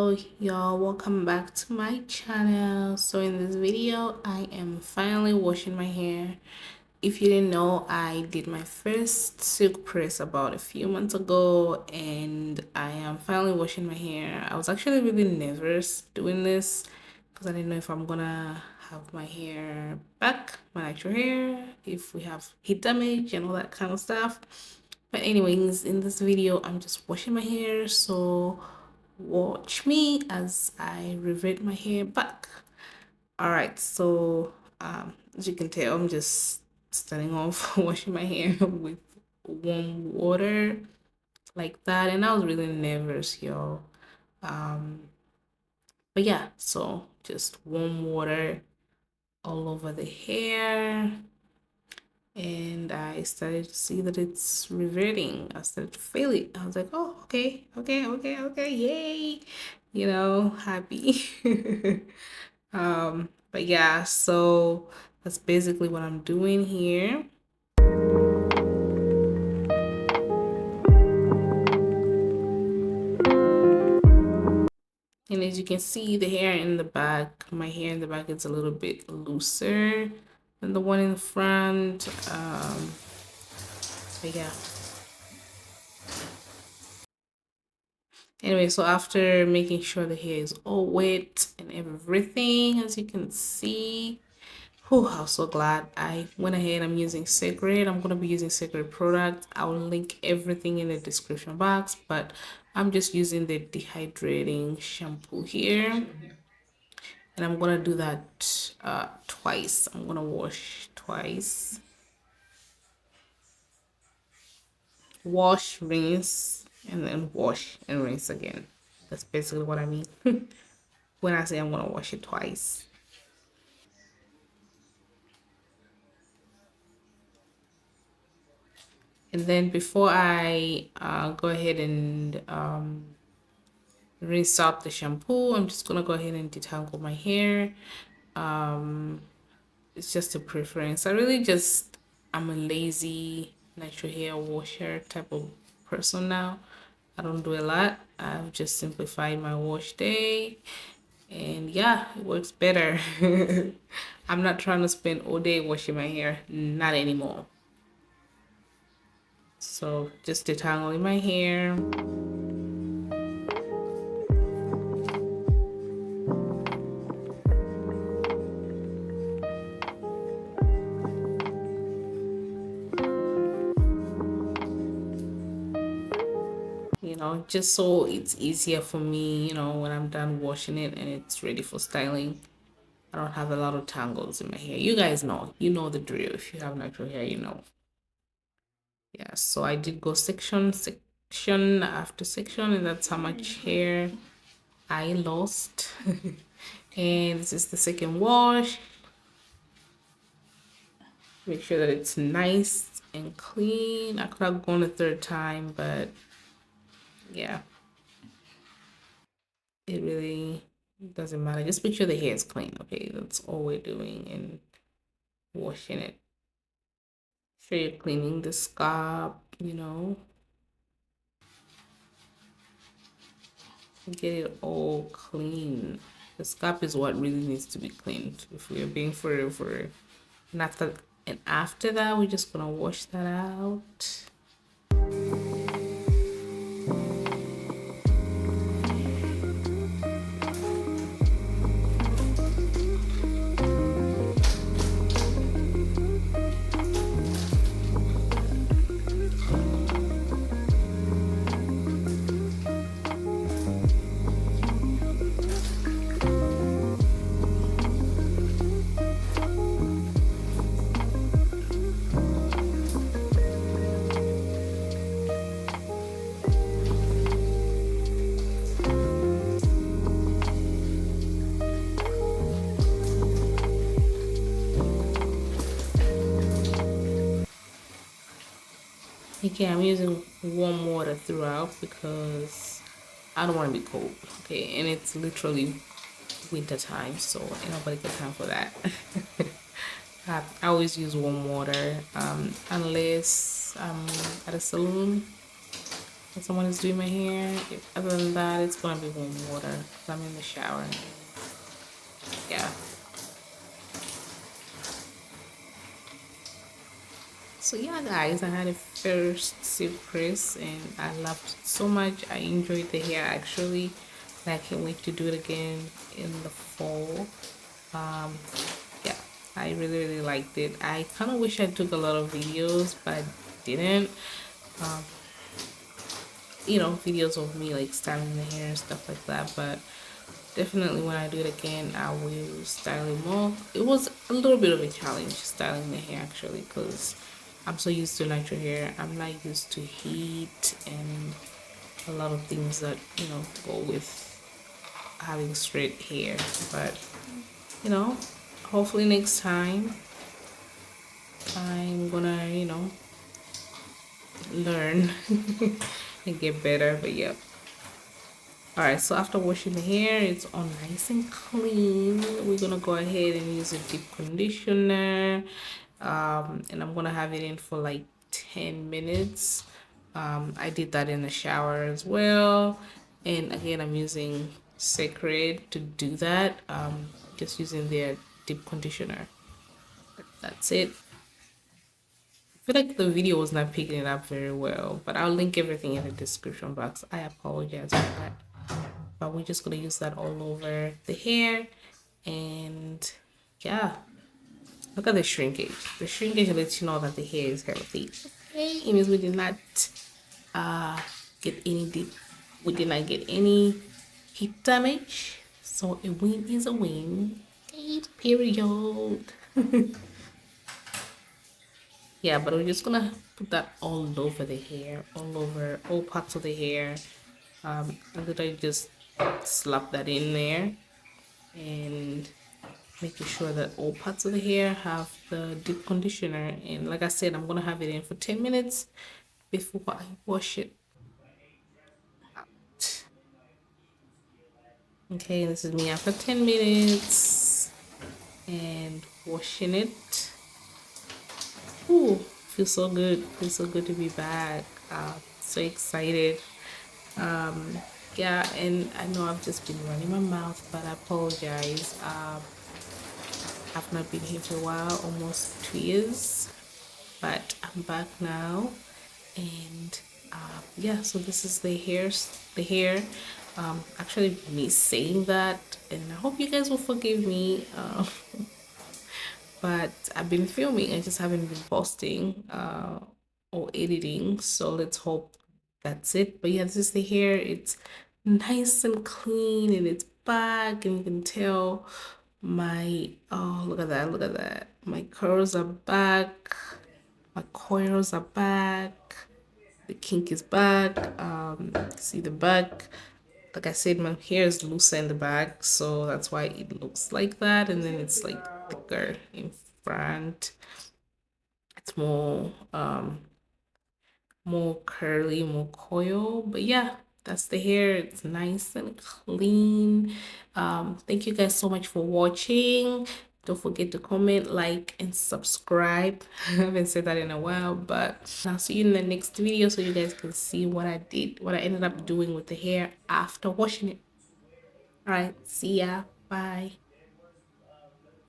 Hello y'all, welcome back to my channel. So in this video I am finally washing my hair. If you didn't know, I did my first silk press about a few months ago and I am finally washing my hair. I was actually really nervous doing this because I didn't know if I'm gonna have my hair back, my natural hair, if we have heat damage and all that kind of stuff. But anyways, in this video I'm just washing my hair, so watch me as I revert my hair back. All right, so as you can tell, I'm just starting off washing my hair with warm water like that, and I was really nervous, y'all. um but yeah, so just warm water all over the hair, and I started to see that it's reverting. I started to feel it. I was like, oh, okay, yay, happy. But yeah, so that's basically what I'm doing here. And as you can see, the hair in the back, my hair in the back is a little bit looser than the one in the front. But yeah. Anyway, so after making sure the hair is all wet and everything, as you can see, I'm so glad I went ahead. I'm using Sacred. I'm going to be using Sacred product. I'll link everything in the description box, but I'm just using the dehydrating shampoo here. And I'm going to do that twice. I'm going to wash twice. Wash, rinse, and then wash and rinse again. That's basically what I mean when I say I'm going to wash it twice. And then before I go ahead and rinse out the shampoo, I'm just gonna go ahead and detangle my hair. It's just a preference. I'm a lazy natural hair washer type of person now. I don't do a lot. I've just simplified my wash day, and yeah, it works better. I'm not trying to spend all day washing my hair, not anymore. So just detangling my hair. Just so it's easier for me, when I'm done washing it and it's ready for styling. I don't have a lot of tangles in my hair. You guys know, the drill. If you have natural hair, Yeah, so I did go section after section, and that's how much hair I lost. And this is the second wash. Make sure that it's nice and clean. I could have gone a third time, but yeah, it really doesn't matter. Just make sure the hair is clean, okay? That's all we're doing and washing it. Sure you're cleaning the scalp. Get it all clean. The scalp is what really needs to be cleaned if we're being for real, for real. And after that, we're just gonna wash that out. Okay, I'm using warm water throughout because I don't want to be cold. Okay, and it's literally winter time, so ain't nobody got time for that. I always use warm water unless I'm at a salon when someone is doing my hair. Other than that, it's gonna be warm water because I'm in the shower. Yeah. So yeah, guys, I had a first silk press and I loved it so much. I enjoyed the hair actually. And I can't wait to do it again in the fall. Um, yeah, I really liked it. I kind of wish I took a lot of videos, but I didn't. Um, videos of me like styling the hair and stuff like that. But definitely when I do it again, I will style it more. It was a little bit of a challenge styling the hair actually because I'm so used to natural hair. I'm not used to heat and a lot of things that, go with having straight hair. But, you know, hopefully next time I'm gonna, learn and get better. But yeah. All right, so after washing the hair, it's all nice and clean. We're gonna go ahead and use a deep conditioner. And I'm gonna have it in for like 10 minutes. I did that in the shower as well. And again, I'm using Sacred to do that. Just using their deep conditioner. That's it. I feel like the video was not picking it up very well, but I'll link everything in the description box. I apologize for that. But we're just gonna use that all over the hair. And yeah, look at the shrinkage. The shrinkage lets you know that the hair is healthy. Okay, it means we did not uh get any deep, we did not get any heat damage, so a win is a win. Okay, period. Yeah, but we're just gonna put that all over the hair, all over all parts of the hair. And then I just slap that in there and making sure that all parts of the hair have the deep conditioner. And like I said, I'm gonna have it in for 10 minutes before I wash it out. Okay, this is me after 10 minutes and washing it. Ooh, feels so good. Feels so good to be back. So excited. Um, yeah, and I know I've just been running my mouth, but I apologize. I've not been here for a while, almost 2 years, but I'm back now. And yeah, so this is the hair. Actually, me saying that, and I hope you guys will forgive me. But I've been filming, I just haven't been posting or editing. So let's hope that's it. But yeah, this is the hair. It's nice and clean, and it's back, and you can tell my look at that, look at that. My curls are back, my coils are back, the kink is back. See the back, like I said, my hair is looser in the back, so that's why it looks like that. And then it's like thicker in front. It's more curly, more coil. But yeah, that's the hair. It's nice and clean. Thank you guys so much for watching. Don't forget to comment, like, and subscribe. I haven't said that in a while, but I'll see you in the next video so you guys can see what I did, what I ended up doing with the hair after washing it. All right, see ya. Bye.